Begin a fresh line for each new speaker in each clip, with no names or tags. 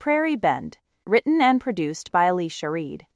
Prairie Bend, written and produced by Alicia Reed.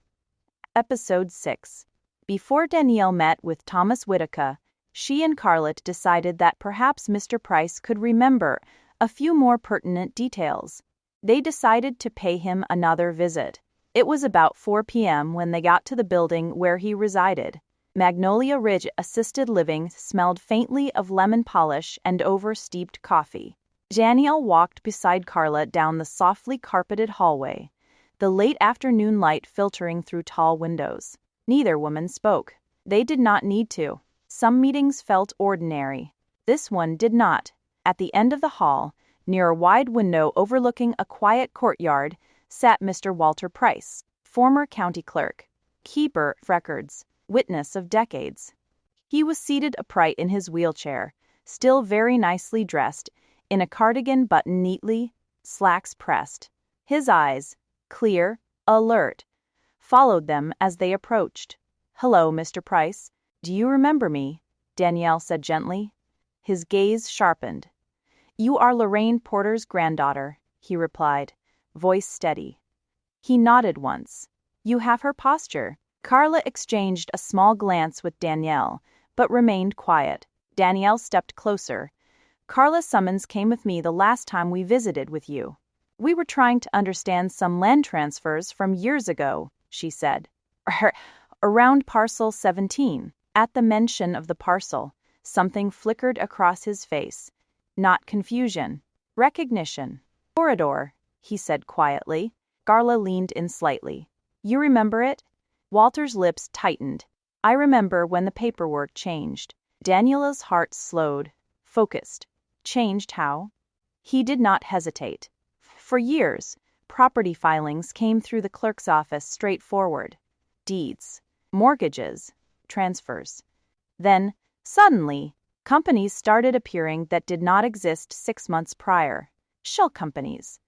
Episode 6. Before Danielle met with Thomas Whitaker, she and Carlett decided that perhaps Mr. Price could remember a few more pertinent details. They decided to pay him another visit. It was about 4 p.m. when they got to the building where he resided. Magnolia Ridge assisted living smelled faintly of lemon polish and over-steeped coffee. Danielle walked beside Carla down the softly carpeted hallway, the late afternoon light filtering through tall windows. Neither woman spoke. They did not need to. Some meetings felt ordinary. This one did not. At the end of the hall, near a wide window overlooking a quiet courtyard, sat Mr. Walter Price, former county clerk, keeper of records, witness of decades. He was seated upright in his wheelchair, still very nicely dressed, in a cardigan buttoned neatly, slacks pressed. His eyes, clear, alert, followed them as they approached. "Hello, Mr. Price. Do you remember me?" Danielle said gently. His gaze sharpened. "You are Lorraine Porter's granddaughter," he replied, voice steady. He nodded once. "You have her posture." Carla exchanged a small glance with Danielle, but remained quiet. Danielle stepped closer. "Carla Summons came with me the last time we visited with you. We were trying to understand some land transfers from years ago," she said. "Around parcel 17. At the mention of the parcel, something flickered across his face. Not confusion. Recognition. "Corridor," he said quietly. Carla leaned in slightly. "You remember it?" Walter's lips tightened. "I remember when the paperwork changed." Daniela's heart slowed, focused. Changed how? He did not hesitate. For years, property filings came through the clerk's office straightforward. Deeds, mortgages, transfers. Then, suddenly, companies started appearing that did not exist 6 months prior. Shell companies.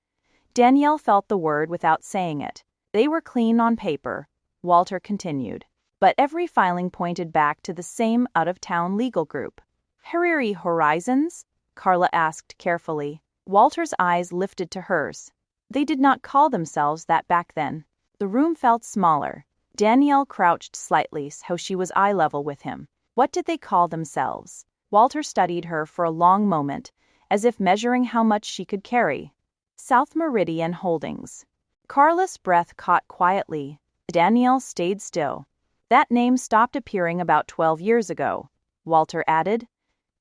Danielle felt the word without saying it. They were clean on paper, Walter continued. But every filing pointed back to the same out-of-town legal group. "Prairie Horizons?" Carla asked carefully. Walter's eyes lifted to hers. They did not call themselves that back then. The room felt smaller. Danielle crouched slightly so she was eye level with him. What did they call themselves? Walter studied her for a long moment, as if measuring how much she could carry. South Meridian Holdings. Carla's breath caught quietly. Danielle stayed still. "That name stopped appearing about 12 years ago," Walter added.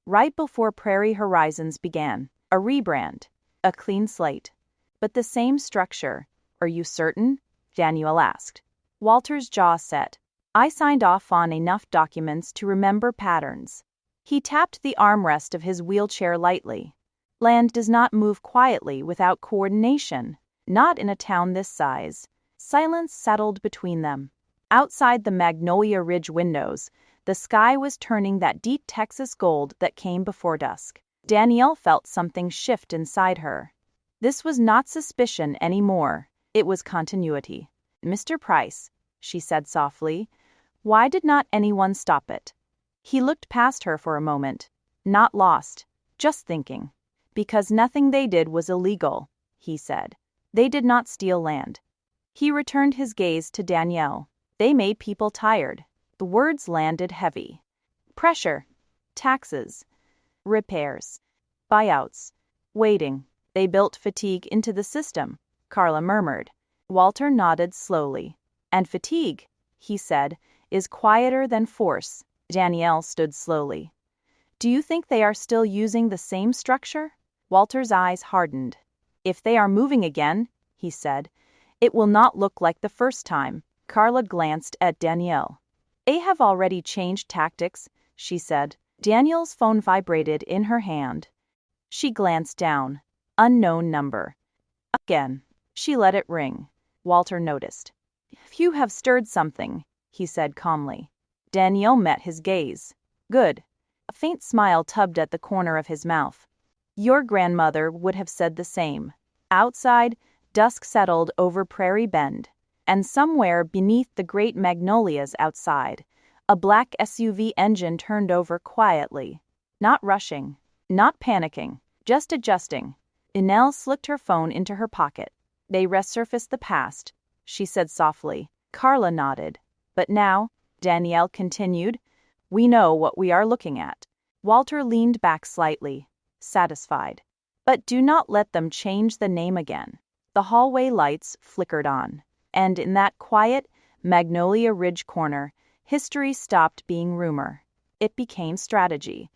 "Right before Prairie Horizons began. A rebrand. A clean slate. But the same structure. Are you certain?" Danielle asked. Walter's jaw set. "I signed off on enough documents to remember patterns." He tapped the armrest of his wheelchair lightly. "Land does not move quietly without coordination. Not in a town this size." Silence settled between them. Outside the Magnolia Ridge windows, the sky was turning that deep Texas gold that came before dusk. Danielle felt something shift inside her. This was not suspicion anymore. It was continuity. "Mr. Price," she said softly, "why did not anyone stop it?" He looked past her for a moment. Not lost, just thinking. "Because nothing they did was illegal," he said. "They did not steal land." He returned his gaze to Danielle. "They made people tired." The words landed heavy. "Pressure. Taxes. Repairs. Buyouts. Waiting. They built fatigue into the system," Carla murmured. Walter nodded slowly. "And fatigue," he said, "is quieter than force." Danielle stood slowly. "Do you think they are still using the same structure?" Walter's eyes hardened. "If they are moving again," he said, "it will not look like the first time." Carla glanced at Danielle. "They have already changed tactics," she said. Danielle's phone vibrated in her hand. She glanced down. Unknown number. Again. She let it ring. Walter noticed. "You have stirred something," he said calmly. Danielle met his gaze. "Good." A faint smile tugged at the corner of his mouth. "Your grandmother would have said the same." Outside, dusk settled over Prairie Bend, and somewhere beneath the great magnolias outside, a black SUV engine turned over quietly. Not rushing, not panicking, just adjusting. Danielle slipped her phone into her pocket. They resurfaced the past, she said softly. Carla nodded. But now, Danielle continued, we know what we are looking at. Walter leaned back slightly, satisfied. But do not let them change the name again. The hallway lights flickered on, and in that quiet, Magnolia Ridge corner, history stopped being rumor. It became strategy.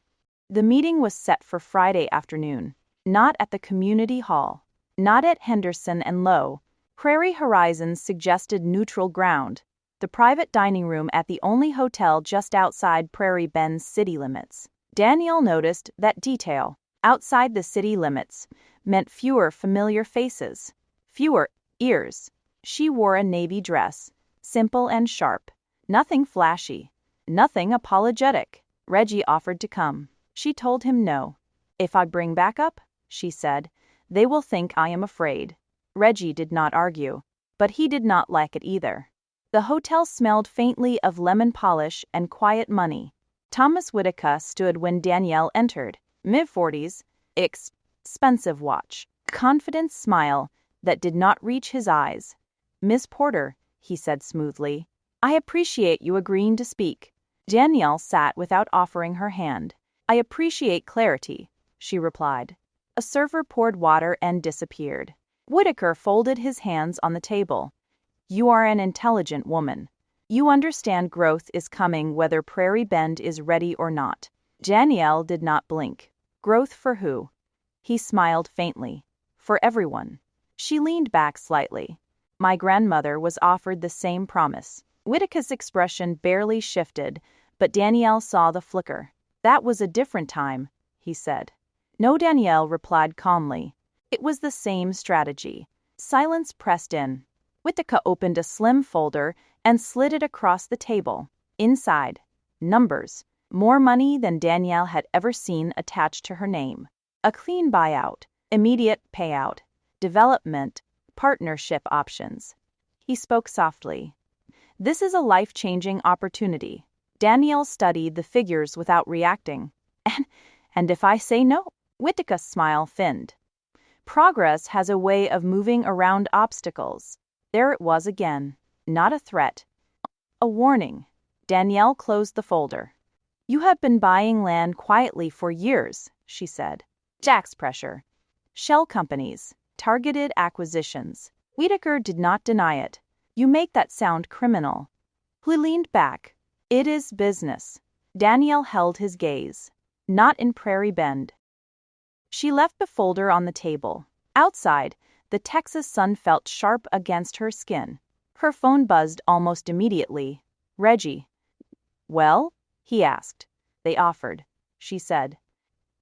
The meeting was set for Friday afternoon, not at the community hall, not at Henderson and Lowe. Prairie Horizons suggested neutral ground, the private dining room at the only hotel just outside Prairie Bend's city limits. Danielle noticed that detail, outside the city limits, meant fewer familiar faces, fewer ears. She wore a navy dress, simple and sharp, nothing flashy, nothing apologetic. Reggie offered to come. She told him no. If I bring backup, she said, they will think I am afraid. Reggie did not argue, but he did not like it either. The hotel smelled faintly of lemon polish and quiet money. Thomas Whitaker stood when Danielle entered, mid-40s, expensive watch, confident smile that did not reach his eyes. Miss Porter, he said smoothly, I appreciate you agreeing to speak. Danielle sat without offering her hand. I appreciate clarity, she replied. A server poured water and disappeared. Whitaker folded his hands on the table. You are an intelligent woman. You understand growth is coming whether Prairie Bend is ready or not. Danielle did not blink. Growth for who? He smiled faintly. For everyone. She leaned back slightly. My grandmother was offered the same promise. Whitaker's expression barely shifted, but Danielle saw the flicker. That was a different time, he said. No, Danielle replied calmly. It was the same strategy. Silence pressed in. Whitaker opened a slim folder and slid it across the table. Inside, numbers. More money than Danielle had ever seen attached to her name. A clean buyout, immediate payout, development, partnership options. He spoke softly. This is a life-changing opportunity. Danielle studied the figures without reacting. And if I say no? Whitaker's smile thinned. Progress has a way of moving around obstacles. There it was again. Not a threat. A warning. Danielle closed the folder. You have been buying land quietly for years, she said. Jack's pressure. Shell companies. Targeted acquisitions. Whitaker did not deny it. You make that sound criminal. He leaned back. It is business. Danielle held his gaze. Not in Prairie Bend. She left the folder on the table. Outside, the Texas sun felt sharp against her skin. Her phone buzzed almost immediately. Reggie. Well? He asked. They offered, she said.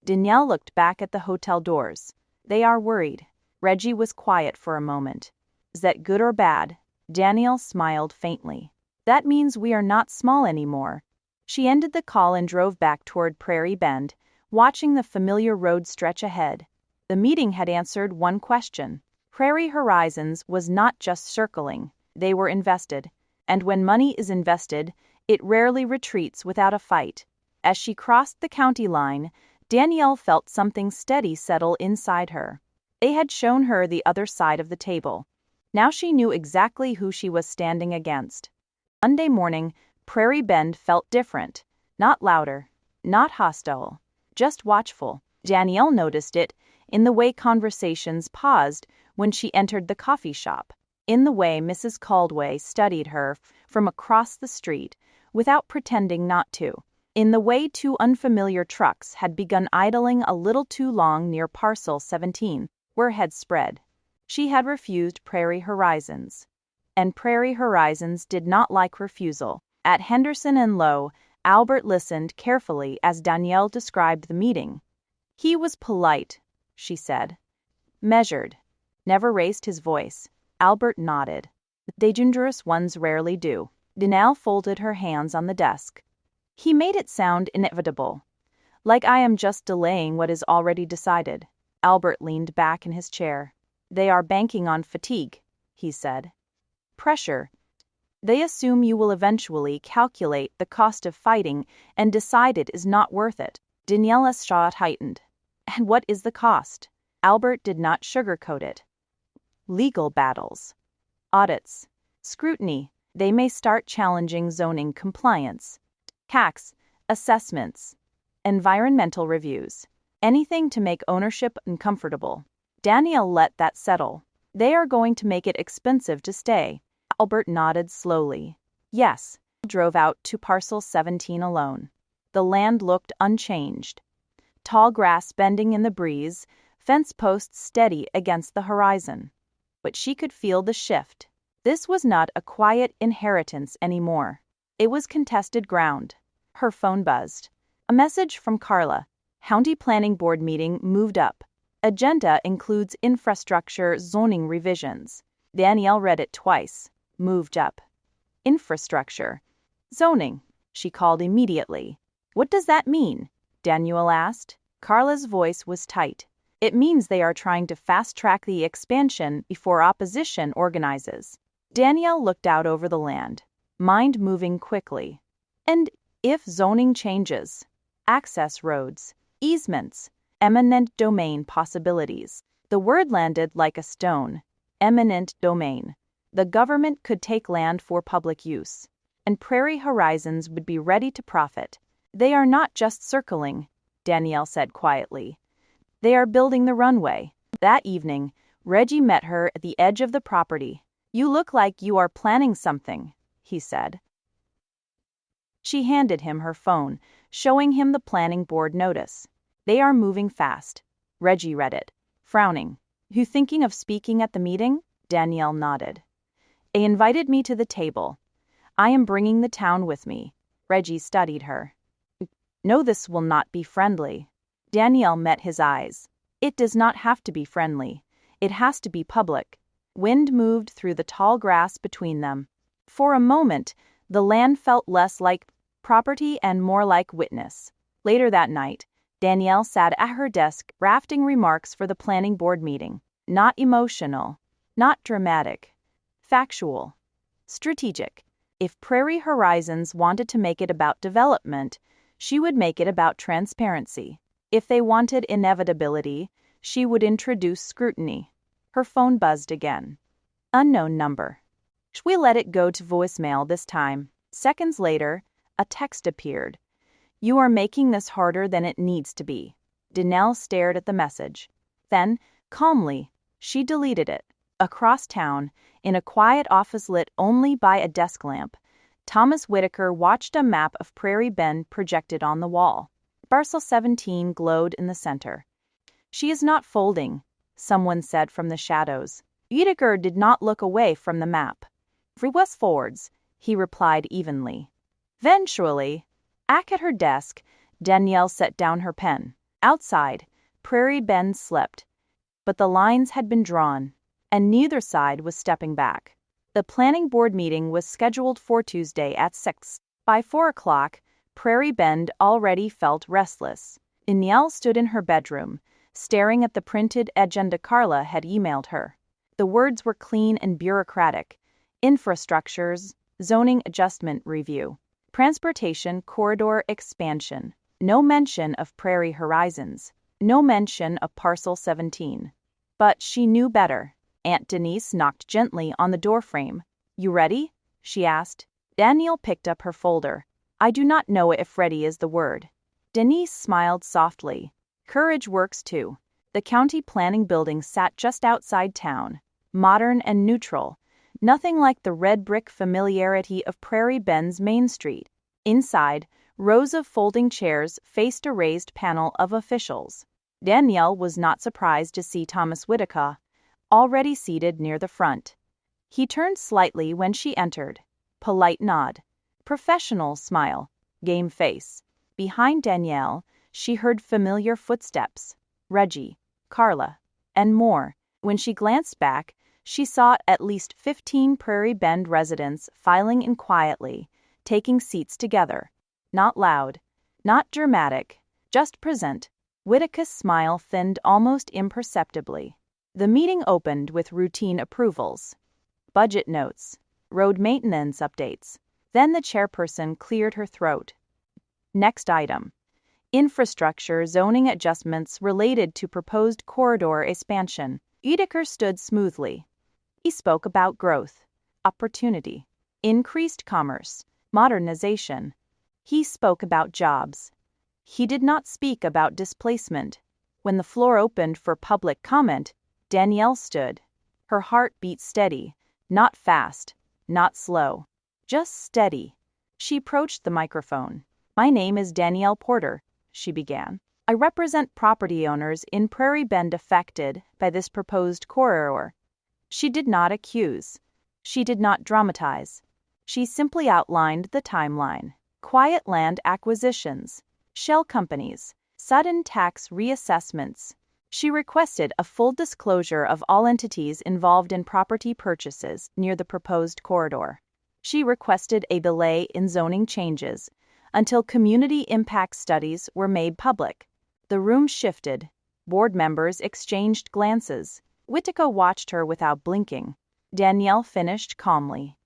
Danielle looked back at the hotel doors. They are worried. Reggie was quiet for a moment. Is that good or bad? Danielle smiled faintly. That means we are not small anymore. She ended the call and drove back toward Prairie Bend, watching the familiar road stretch ahead. The meeting had answered one question. Prairie Horizons was not just circling, they were invested. And when money is invested, it rarely retreats without a fight. As she crossed the county line, Danielle felt something steady settle inside her. They had shown her the other side of the table. Now she knew exactly who she was standing against. Monday morning, Prairie Bend felt different. Not louder, not hostile, just watchful. Danielle noticed it in the way conversations paused when she entered the coffee shop, in the way Mrs. Caldwell studied her from across the street without pretending not to, in the way two unfamiliar trucks had begun idling a little too long near Parcel 17, where heads spread. She had refused Prairie Horizons, and Prairie Horizons did not like refusal. At Henderson and Lowe, Albert listened carefully as Danielle described the meeting. He was polite, she said. Measured. Never raised his voice. Albert nodded. The dangerous ones rarely do. Danielle folded her hands on the desk. He made it sound inevitable. Like I am just delaying what is already decided. Albert leaned back in his chair. They are banking on fatigue, he said. Pressure. They assume you will eventually calculate the cost of fighting and decide it is not worth it. Daniela's jaw tightened. And what is the cost? Albert did not sugarcoat it. legal battles, audits, scrutiny. They may start challenging zoning compliance, tax assessments, environmental reviews, anything to make ownership uncomfortable. Danielle let that settle. They are going to make it expensive to stay. Albert nodded slowly. Yes. Drove out to parcel 17 alone. The land looked unchanged. Tall grass bending in the breeze, fence posts steady against the horizon. But she could feel the shift. This was not a quiet inheritance anymore. It was contested ground. Her phone buzzed. A message from Carla. County Planning Board meeting moved up. Agenda includes infrastructure zoning revisions. Danielle read it twice. Moved up. Infrastructure. Zoning, she called immediately. What does that mean? Danielle asked. Carla's voice was tight. It means they are trying to fast-track the expansion before opposition organizes. Danielle looked out over the land, mind moving quickly. And if zoning changes, access roads, easements, eminent domain possibilities. The word landed like a stone. Eminent domain. The government could take land for public use, and Prairie Horizons would be ready to profit. They are not just circling, Danielle said quietly. They are building the runway. That evening, Reggie met her at the edge of the property. You look like you are planning something, he said. She handed him her phone, showing him the planning board notice. They are moving fast. Reggie read it, frowning. You thinking of speaking at the meeting? Danielle nodded. They invited me to the table. I am bringing the town with me. Reggie studied her. No, this will not be friendly. Danielle met his eyes. It does not have to be friendly. It has to be public. Wind moved through the tall grass between them. For a moment, the land felt less like property and more like witness. Later that night, Danielle sat at her desk drafting remarks for the planning board meeting. Not emotional, not dramatic, factual, strategic. If Prairie Horizons wanted to make it about development, she would make it about transparency. If they wanted inevitability, she would introduce scrutiny. Her phone buzzed again. Unknown number. We let it go to voicemail this time. Seconds later, a text appeared. You are making this harder than it needs to be. Danielle stared at the message. Then, calmly, she deleted it. Across town, in a quiet office lit only by a desk lamp, Thomas Whitaker watched a map of Prairie Bend projected on the wall. Parcel 17 glowed in the center. She is not folding, someone said from the shadows. Whitaker did not look away from the map. West forwards, he replied evenly. Eventually, back at her desk, Danielle set down her pen. Outside, Prairie Bend slept, but the lines had been drawn, and neither side was stepping back. The planning board meeting was scheduled for Tuesday at 6. By 4 o'clock, Prairie Bend already felt restless. Danielle stood in her bedroom, staring at the printed agenda Carla had emailed her. The words were clean and bureaucratic. Infrastructures, zoning adjustment review, transportation corridor expansion. No mention of Prairie Horizons. No mention of Parcel 17. But she knew better. Aunt Denise knocked gently on the doorframe. You ready? She asked. Danielle picked up her folder. I do not know if ready is the word. Denise smiled softly. Courage works too. The county planning building sat just outside town. Modern and neutral. Nothing like the red brick familiarity of Prairie Bend's Main Street. Inside, rows of folding chairs faced a raised panel of officials. Danielle was not surprised to see Thomas Whitaker, already seated near the front. He turned slightly when she entered. Polite nod. Professional smile. Game face. Behind Danielle, she heard familiar footsteps. Reggie, Carla, and more. When she glanced back, she saw at least 15 Prairie Bend residents filing in quietly, taking seats together. Not loud, not dramatic, just present. Whitaker's smile thinned almost imperceptibly. The meeting opened with routine approvals, budget notes, road maintenance updates. Then the chairperson cleared her throat. Next item. Infrastructure zoning adjustments related to proposed corridor expansion. Whitaker stood smoothly. He spoke about growth, opportunity, increased commerce, modernization. He spoke about jobs. He did not speak about displacement. When the floor opened for public comment, Danielle stood. Her heart beat steady, not fast, not slow, just steady. She approached the microphone. "My name is Danielle Porter," she began. "I represent property owners in Prairie Bend affected by this proposed corridor." She did not accuse. She did not dramatize. She simply outlined the timeline. Quiet land acquisitions, shell companies, sudden tax reassessments. She requested a full disclosure of all entities involved in property purchases near the proposed corridor. She requested a delay in zoning changes until community impact studies were made public. The room shifted. Board members exchanged glances. Whitaker watched her without blinking. Danielle finished calmly.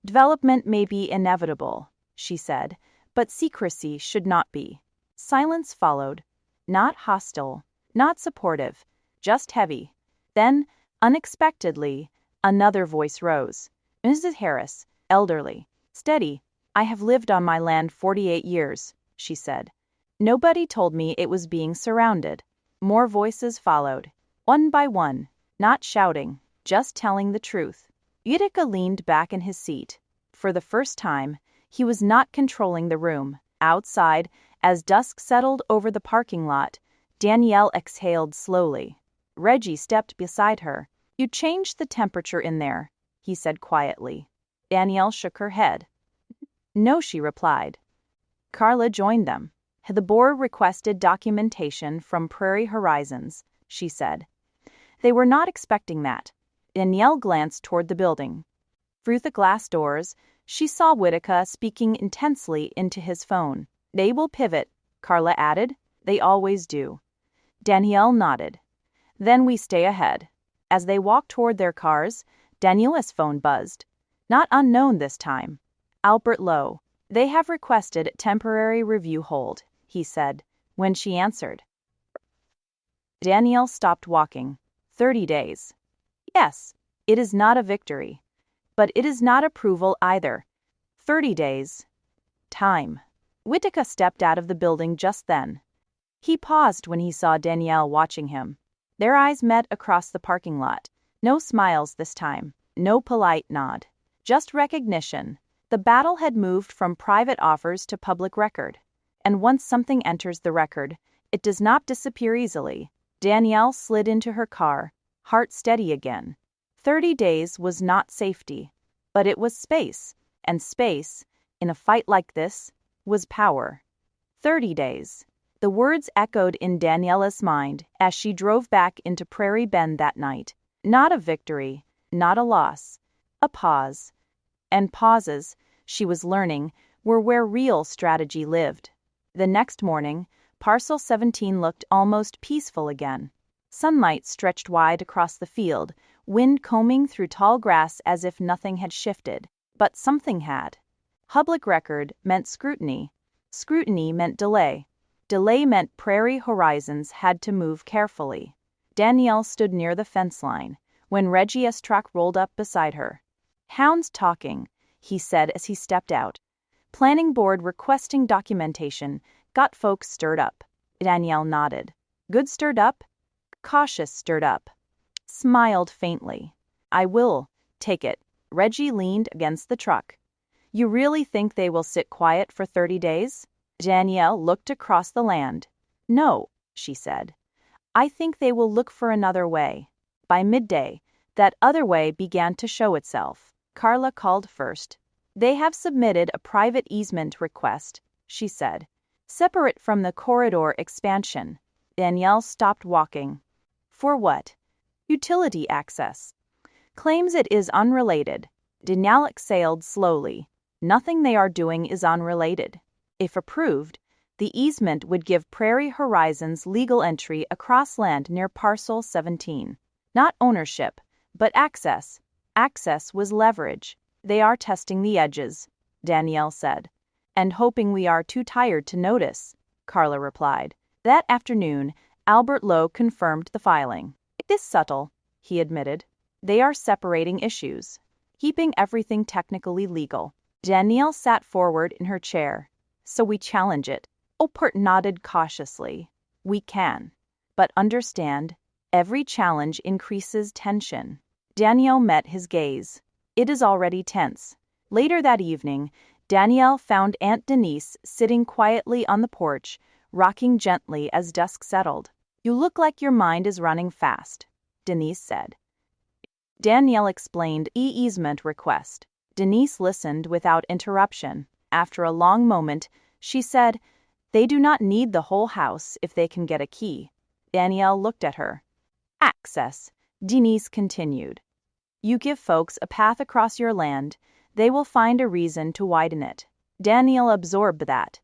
"Development may be inevitable," she said, "but secrecy should not be." Silence followed. Not hostile, not supportive, just heavy. Then, unexpectedly, another voice rose. Mrs. Harris, elderly, steady. "I have lived on my land 48 years, she said. "Nobody told me it was being surrounded." More voices followed, one by one, not shouting, just telling the truth. Utica leaned back in his seat. For the first time, he was not controlling the room. Outside, as dusk settled over the parking lot, Danielle exhaled slowly. Reggie stepped beside her. "You changed the temperature in there," he said quietly. Danielle shook her head. "No," she replied. Carla joined them. "The board requested documentation from Prairie Horizons," she said. "They were not expecting that." Danielle glanced toward the building. Through the glass doors, she saw Whitaker speaking intensely into his phone. "They will pivot," Carla added. "They always do." Danielle nodded. "Then we stay ahead." As they walked toward their cars, Danielle's phone buzzed. Not unknown this time. "Albert Lowe. They have requested temporary review hold," he said, when she answered. Danielle stopped walking. 30 days. Yes, it is not a victory. But it is not approval either. 30 days. Time. Whitaker stepped out of the building just then. He paused when he saw Danielle watching him. Their eyes met across the parking lot. No smiles this time. No polite nod. Just recognition. The battle had moved from private offers to public record. And once something enters the record, it does not disappear easily. Danielle slid into her car, heart steady again. 30 days was not safety, but it was space, and space, in a fight like this, was power. 30 days. The words echoed in Danielle's mind as she drove back into Prairie Bend that night. Not a victory, not a loss, a pause. And pauses, she was learning, were where real strategy lived. The next morning, Parcel 17 looked almost peaceful again. Sunlight stretched wide across the field, wind combing through tall grass as if nothing had shifted. But something had. Public record meant scrutiny. Scrutiny meant delay. Delay meant Prairie Horizons had to move carefully. Danielle stood near the fence line when Reggie's truck rolled up beside her. "Hounds talking," he said as he stepped out. "Planning board requesting documentation got folks stirred up." Danielle nodded. "Good stirred up?" "Cautious stirred up." Smiled faintly. "I will take it." Reggie leaned against the truck. "You really think they will sit quiet for 30 days? Danielle looked across the land. "No," she said. "I think they will look for another way." By midday, that other way began to show itself. Carla called first. "They have submitted a private easement request," she said. "Separate from the corridor expansion." Danielle stopped walking. "For what?" "Utility access." "Claims it is unrelated." Danielle exhaled slowly. "Nothing they are doing is unrelated." If approved, the easement would give Prairie Horizons legal entry across land near Parcel 17. Not ownership, but access. Access was leverage. "They are testing the edges," Danielle said. "And hoping we are too tired to notice," Carla replied. That afternoon, Albert Lowe confirmed the filing. "It is subtle," he admitted. They are separating issues, keeping everything technically legal. Danielle sat forward in her chair. So we challenge it. Alpert nodded cautiously. We can. But understand, every challenge increases tension. Danielle met his gaze. It is already tense. Later that evening, Danielle found Aunt Denise sitting quietly on the porch, rocking gently as dusk settled. You look like your mind is running fast, Denise said. Danielle explained the easement request. Denise listened without interruption. After a long moment, she said, They do not need the whole house if they can get a key. Danielle looked at her. Access, Denise continued. You give folks a path across your land, they will find a reason to widen it. Danielle absorbed that.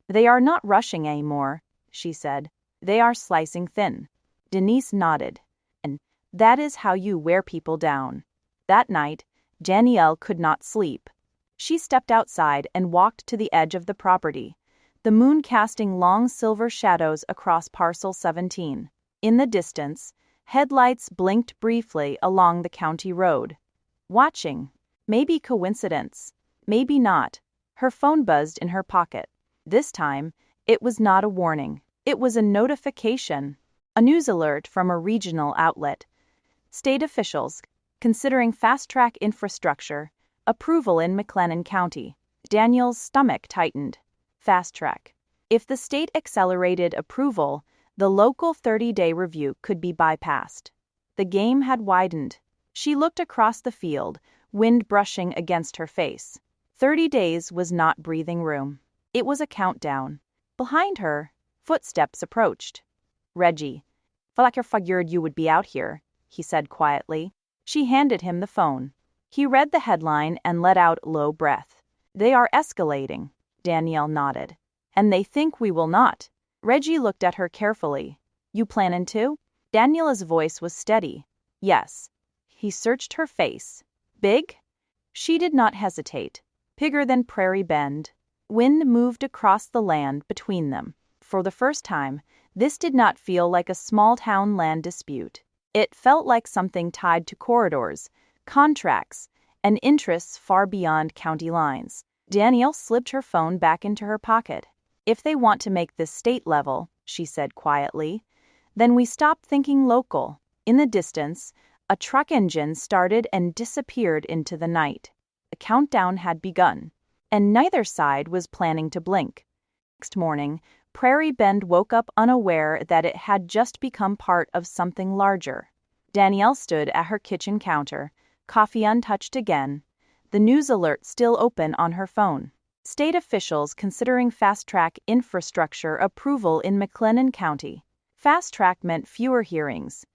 They are not rushing anymore, she said. They are slicing thin. Denise nodded. And that is how you wear people down. That night, Danielle could not sleep. She stepped outside and walked to the edge of the property, the moon casting long silver shadows across parcel 17. In the distance, headlights blinked briefly along the county road. Watching. Maybe coincidence. Maybe not. Her phone buzzed in her pocket. This time, it was not a warning. It was a notification. A news alert from a regional outlet. State officials considering fast-track infrastructure approval in McLennan County. Daniel's stomach tightened. Fast-track. If the state accelerated approval, the local 30-day review could be bypassed. The game had widened. She looked across the field, wind brushing against her face. 30 days was not breathing room. It was a countdown. Behind her, footsteps approached. Reggie. Flacker figured you would be out here, he said quietly. She handed him the phone. He read the headline and let out a low breath. They are escalating, Danielle nodded. And they think we will not. Reggie looked at her carefully. You planning to? Danielle's voice was steady. Yes. He searched her face. Big? She did not hesitate. Bigger than Prairie Bend. Wind moved across the land between them. For the first time, this did not feel like a small-town land dispute. It felt like something tied to corridors, contracts, and interests far beyond county lines. Danielle slipped her phone back into her pocket. If they want to make this state level, she said quietly, then we stop thinking local. In the distance, a truck engine started and disappeared into the night. The countdown had begun, and neither side was planning to blink. Next morning, Prairie Bend woke up unaware that it had just become part of something larger. Danielle stood at her kitchen counter, coffee untouched again, the news alert still open on her phone. State officials considering fast-track infrastructure approval in McLennan County. Fast-track meant fewer hearings,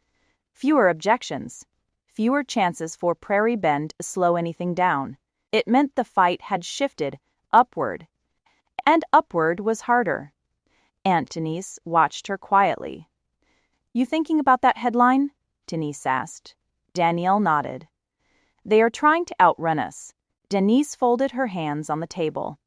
fewer objections, fewer chances for Prairie Bend to slow anything down. It meant the fight had shifted upward, and upward was harder. Aunt Denise watched her quietly. You thinking about that headline? Denise asked. Danielle nodded. They are trying to outrun us. Denise folded her hands on the table.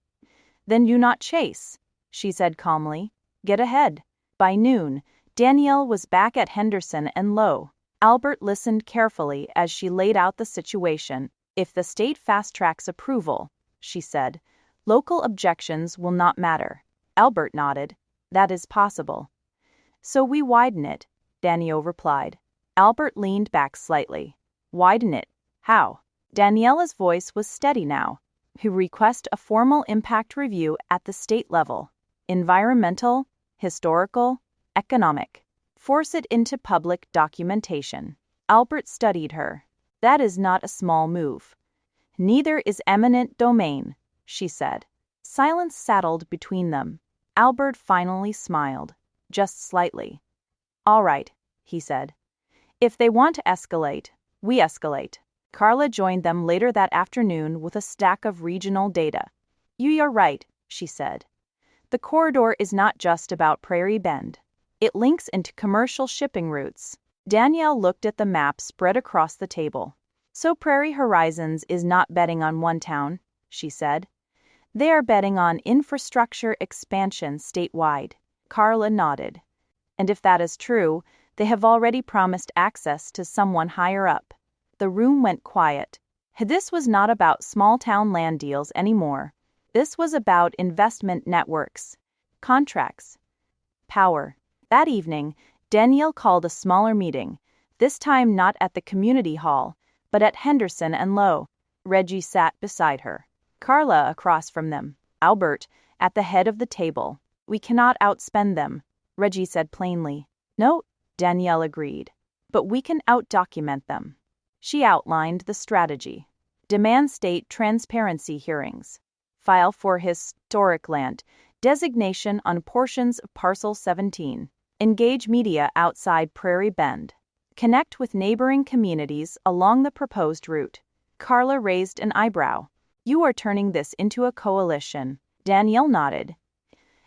Then do not chase, she said calmly. Get ahead. By noon, Danielle was back at Henderson and Lowe. Albert listened carefully as she laid out the situation. If the state fast-tracks approval, she said, local objections will not matter. Albert nodded. That is possible. So we widen it, Danielle replied. Albert leaned back slightly. Widen it? How? Daniela's voice was steady now. Who request a formal impact review at the state level. Environmental, historical, economic. Force it into public documentation. Albert studied her. That is not a small move. Neither is eminent domain, she said. Silence settled between them. Albert finally smiled, just slightly. All right, he said. If they want to escalate, we escalate. Carla joined them later that afternoon with a stack of regional data. You're right, she said. The corridor is not just about Prairie Bend. It links into commercial shipping routes. Danielle looked at the map spread across the table. So Prairie Horizons is not betting on one town, she said. They are betting on infrastructure expansion statewide. Carla nodded. And if that is true, they have already promised access to someone higher up. The room went quiet. This was not about small-town land deals anymore. This was about investment networks, contracts, power. That evening, Danielle called a smaller meeting, this time not at the community hall, but at Henderson and Lowe. Reggie sat beside her, Carla across from them, Albert at the head of the table. We cannot outspend them, Reggie said plainly. No, Danielle agreed, but we can out-document them. She outlined the strategy. Demand state transparency hearings. File for historic land designation on portions of Parcel 17. Engage media outside Prairie Bend. Connect with neighboring communities along the proposed route. Carla raised an eyebrow. You are turning this into a coalition. Danielle nodded.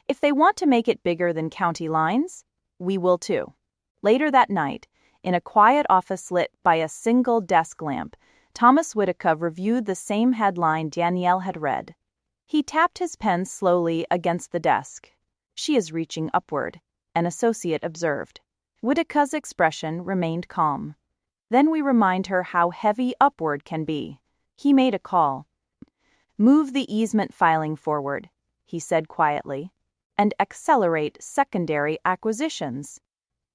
If they want to make it bigger than county lines, we will too. Later that night, in a quiet office lit by a single desk lamp, Thomas Whitaker reviewed the same headline Danielle had read. He tapped his pen slowly against the desk. She is reaching upward, an associate observed. Whitaker's expression remained calm. Then we remind her how heavy upward can be. He made a call. Move the easement filing forward, he said quietly, and accelerate secondary acquisitions.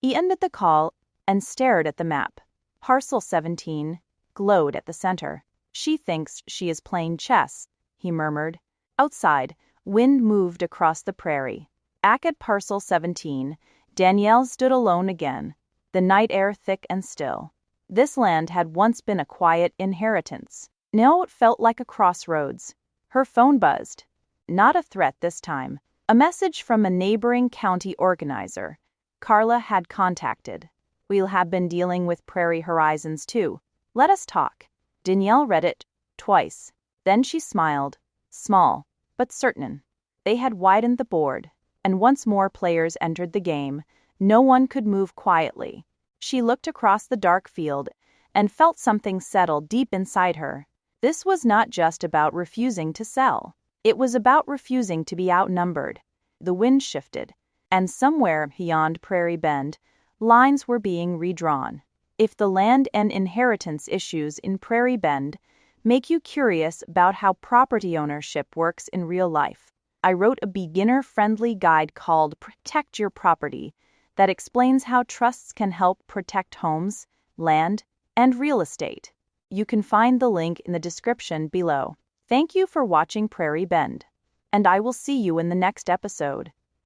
He ended the call and stared at the map. Parcel 17 glowed at the center. She thinks she is playing chess, he murmured. Outside, wind moved across the prairie. Back at Parcel 17, Danielle stood alone again, the night air thick and still. This land had once been a quiet inheritance. Now it felt like a crossroads. Her phone buzzed. Not a threat this time. A message from a neighboring county organizer Carla had contacted. We'll have been dealing with Prairie Horizons too. Let us talk. Danielle read it twice. Then she smiled. Small, but certain. They had widened the board, and once more players entered the game, no one could move quietly. She looked across the dark field and felt something settle deep inside her. This was not just about refusing to sell. It was about refusing to be outnumbered. The wind shifted, and somewhere beyond Prairie Bend, lines were being redrawn. If the land and inheritance issues in Prairie Bend make you curious about how property ownership works in real life, I wrote a beginner-friendly guide called Protect Your Property that explains how trusts can help protect homes, land, and real estate. You can find the link in the description below. Thank you for watching Prairie Bend, and I will see you in the next episode.